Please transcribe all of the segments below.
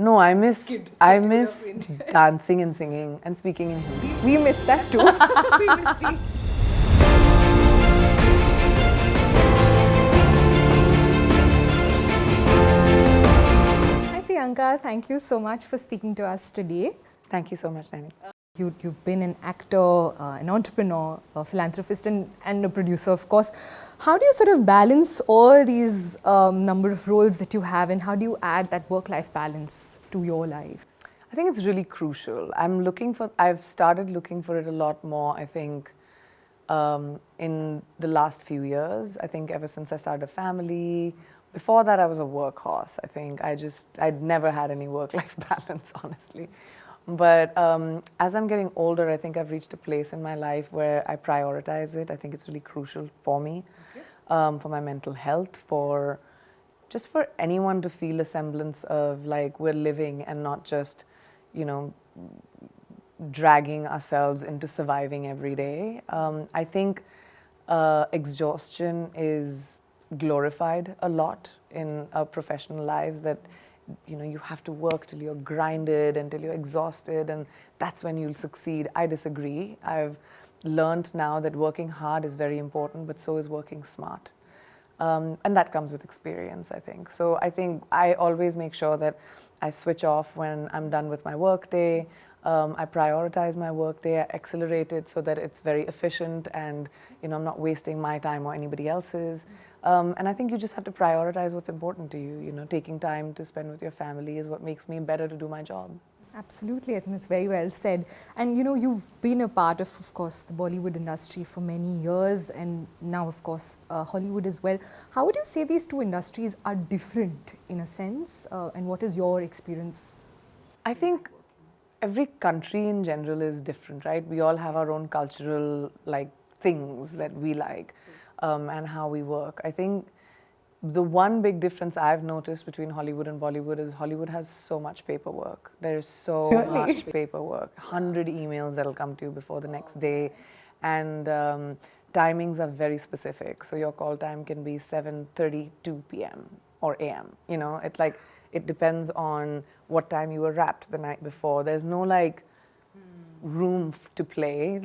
No, I miss I schedule miss of India. dancing and singing and speaking in Hindi. We miss that too. We miss seeing. Hi Priyanka, thank you so much for speaking to us today. Thank you so much, Naini. You've been an actor, an entrepreneur, a philanthropist, and a producer, of course. How do you sort of balance all these number of roles that you have, and how do you add that work-life balance to your life? I think it's really crucial. I've started looking for it a lot more, I think, in the last few years. I think ever since I started a family. Before that, I was a workhorse. I think I'd never had any work-life balance, honestly. But as I'm getting older, I think I've reached a place in my life where I prioritize it. I think it's really crucial for me, for my mental health, just for anyone to feel a semblance of like we're living and not just, you know, dragging ourselves into surviving every day. I think exhaustion is glorified a lot in our professional lives, that you have to work till you're grinded, until you're exhausted, and that's when you'll succeed. I disagree. I've learned now that working hard is very important, but so is working smart. And that comes with experience, I think. So I think I always make sure that I switch off when I'm done with my work day. I prioritize my work day, I accelerate it so that it's very efficient, and I'm not wasting my time or anybody else's. And I think you just have to prioritize what's important to you. Taking time to spend with your family is what makes me better to do my job. Absolutely, I think it's very well said. And you've been a part of course, the Bollywood industry for many years, and now, of course, Hollywood as well. How would you say these two industries are different in a sense, and what is your experience? I think every country in general is different, right? We all have our own cultural things that we like, and how we work. I think the one big difference I've noticed between Hollywood and Bollywood is Hollywood has so much paperwork. There's so much paperwork, 100 emails that'll come to you before the next day, and timings are very specific. So your call time can be 7:32 p.m. or a.m. It depends on what time you were wrapped the night before. There's no room to play,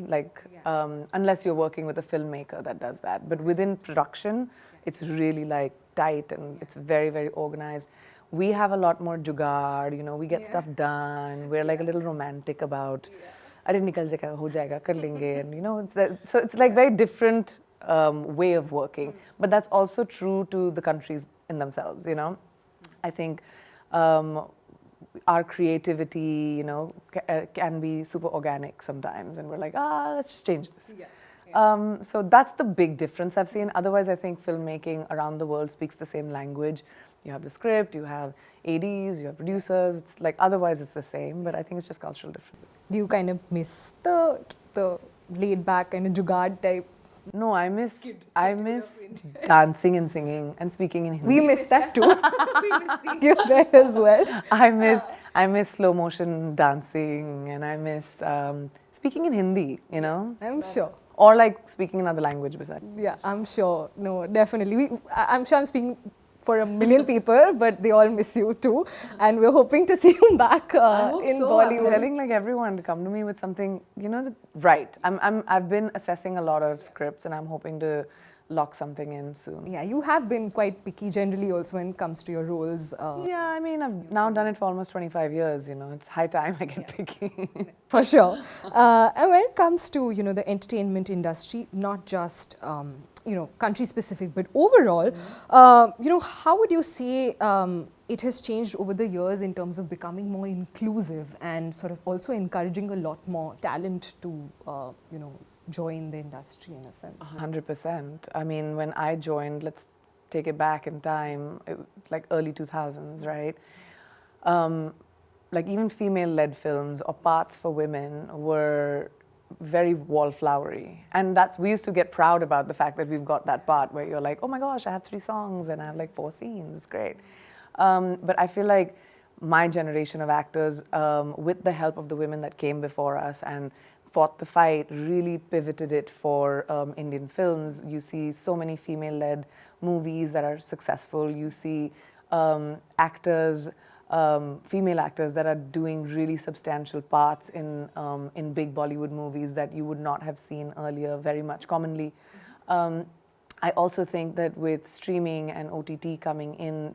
unless you're working with a filmmaker that does that. But within production, it's really tight, and it's very, very organized. We have a lot more jugaad, we get stuff done. We're a little romantic about, "Arey nikal jayega, ho jayega, kar lenge," and so it's very different way of working. But that's also true to the countries in themselves, I think our creativity, can be super organic sometimes, and we're let's just change this. So that's the big difference I've seen. Otherwise, I think filmmaking around the world speaks the same language. You have the script, you have ADs, you have producers. It's otherwise it's the same, but I think it's just cultural differences. Do you kind of miss the laid back kind of jugaad type? No, I miss dancing and singing and speaking in Hindi. We miss that too. We miss seeing you there as well. I miss slow motion dancing, and I miss speaking in Hindi, I'm sure. Or speaking another language besides. Yeah, I'm sure. No, definitely. I'm sure I'm speaking for a million people, but they all miss you too. And we're hoping to see you back in Bollywood. I'm telling everyone to come to me with something, right. I've been assessing a lot of scripts, and I'm hoping to lock something in soon. Yeah, you have been quite picky generally also when it comes to your roles. Yeah, I mean, I've now done it for almost 25 years, It's high time I get picky. For sure. And when it comes to, the entertainment industry, not just, country specific, but overall, how would you say it has changed over the years in terms of becoming more inclusive and sort of also encouraging a lot more talent to, join the industry in a sense? 100%. I mean, when I joined, let's take it back in time, early 2000s, right? Even female-led films or parts for women were very wallflowery. And we used to get proud about the fact that we've got that part where you're oh my gosh, I have 3 songs and I have 4 scenes, it's great. But I feel like my generation of actors, with the help of the women that came before us and fought the fight, really pivoted it for Indian films. You see so many female-led movies that are successful. You see actors female actors that are doing really substantial parts in big Bollywood movies that you would not have seen earlier very much commonly. I also think that with streaming and OTT coming in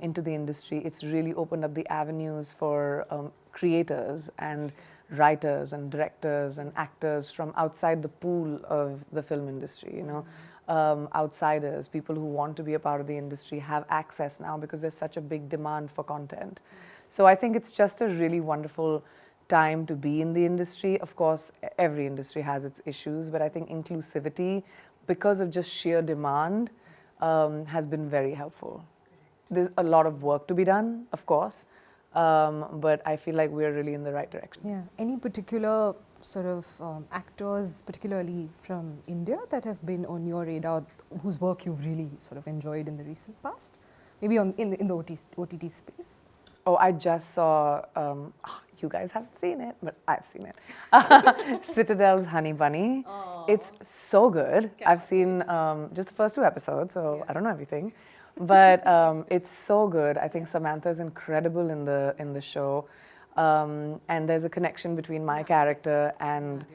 into the industry, it's really opened up the avenues for creators and writers and directors and actors from outside the pool of the film industry, you know. Outsiders, people who want to be a part of the industry have access now because there's such a big demand for content. So I think it's just a really wonderful time to be in the industry. Of course, every industry has its issues, but I think inclusivity, because of just sheer demand, has been very helpful. There's a lot of work to be done, of course, but I feel like we're really in the right direction. Yeah. Any particular sort of actors, particularly from India, that have been on your radar, whose work you've really sort of enjoyed in the recent past? Maybe in the OTT space? Oh, I just saw, you guys haven't seen it, but I've seen it. Citadel's Honey Bunny. It's so good. I've seen just the first 2 episodes, so I don't know everything. But it's so good. I think Samantha is incredible in the show. And there's a connection between my character and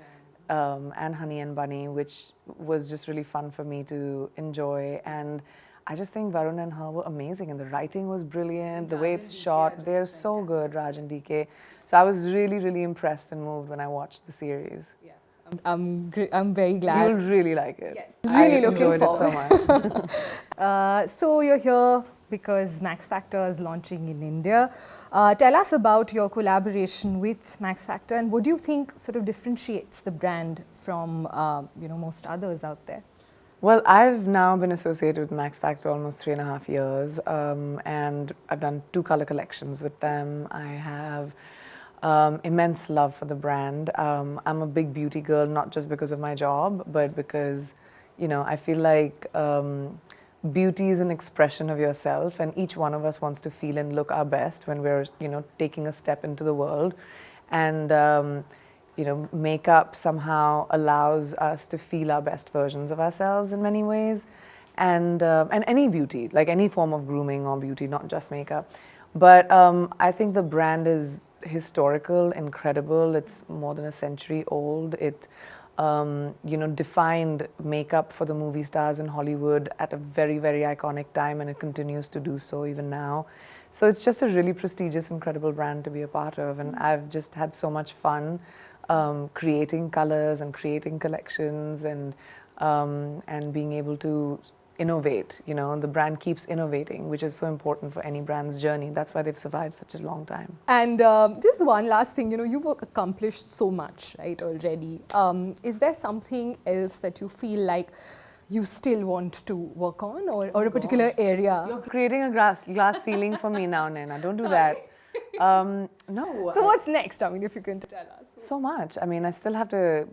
Honey and Bunny, which was just really fun for me to enjoy. And I just think Varun and her were amazing, and the writing was brilliant, the way it's shot, they're so good, Raj and DK. So I was really, really impressed and moved when I watched the series. Yeah. I'm very glad. You'll really like it. Yes. Really looking forward. It so much. So you're here because Max Factor is launching in India. Tell us about your collaboration with Max Factor, and what do you think sort of differentiates the brand from most others out there? Well, I've now been associated with Max Factor almost 3.5 years, and I've done 2 color collections with them. I have immense love for the brand. I'm a big beauty girl, not just because of my job, but because, I feel like beauty is an expression of yourself, and each one of us wants to feel and look our best when we're, taking a step into the world. And makeup somehow allows us to feel our best versions of ourselves in many ways, and any beauty, like any form of grooming or beauty, not just makeup. But I think the brand is historical, incredible. It's more than a century old. It defined makeup for the movie stars in Hollywood at a very, very iconic time, and it continues to do so even now. So it's just a really prestigious, incredible brand to be a part of, and I've just had so much fun creating colors and creating collections and being able to innovate. The brand keeps innovating, which is so important for any brand's journey. That's why they've survived such a long time. And just one last thing, you've accomplished so much, right, already. Is there something else that you feel like you still want to work on, or a particular area? You're creating a glass ceiling for me now, Naina. Don't do that. No. So what's next? I mean, if you can tell us. So much. I mean, I still have to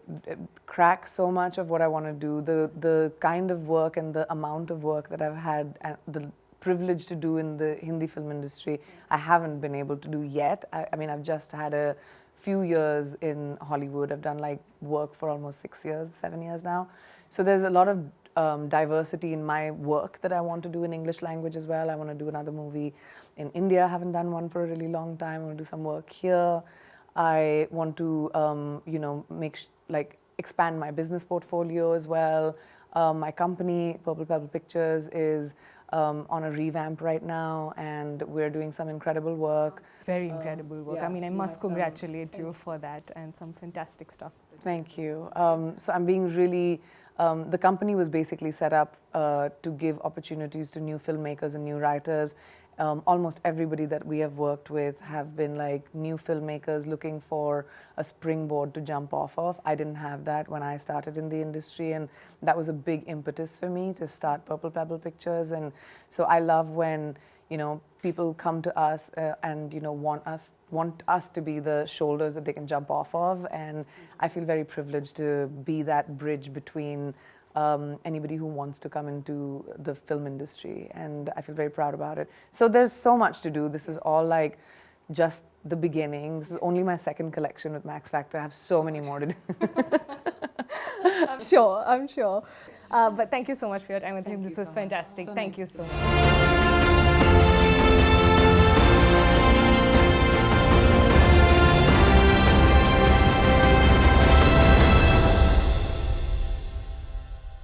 crack so much of what I want to do. The kind of work and the amount of work that I've had the privilege to do in the Hindi film industry, I haven't been able to do yet. I mean, I've just had a few years in Hollywood. I've done work for almost 6 years, 7 years now. So there's a lot of diversity in my work that I want to do in English language as well. I want to do another movie in India. I haven't done one for a really long time. I want to do some work here. I want to, expand my business portfolio as well. My company, Purple Pebble Pictures, is on a revamp right now, and we're doing some incredible work. Very incredible work. Yes, I mean, I must congratulate you for that, and some fantastic stuff. Thank you. So I'm being really, the company was basically set up to give opportunities to new filmmakers and new writers. Almost everybody that we have worked with have been new filmmakers looking for a springboard to jump off of. I didn't have that when I started in the industry, and that was a big impetus for me to start Purple Pebble Pictures. And so I love when people come to us and want us to be the shoulders that they can jump off of, and I feel very privileged to be that bridge between anybody who wants to come into the film industry, and I feel very proud about it. So there's so much to do. This is all just the beginning. This is only my 2nd collection with Max Factor. I have so many more to do. I'm sure. But thank you so much for your time. I think this was fantastic. Thank you so much.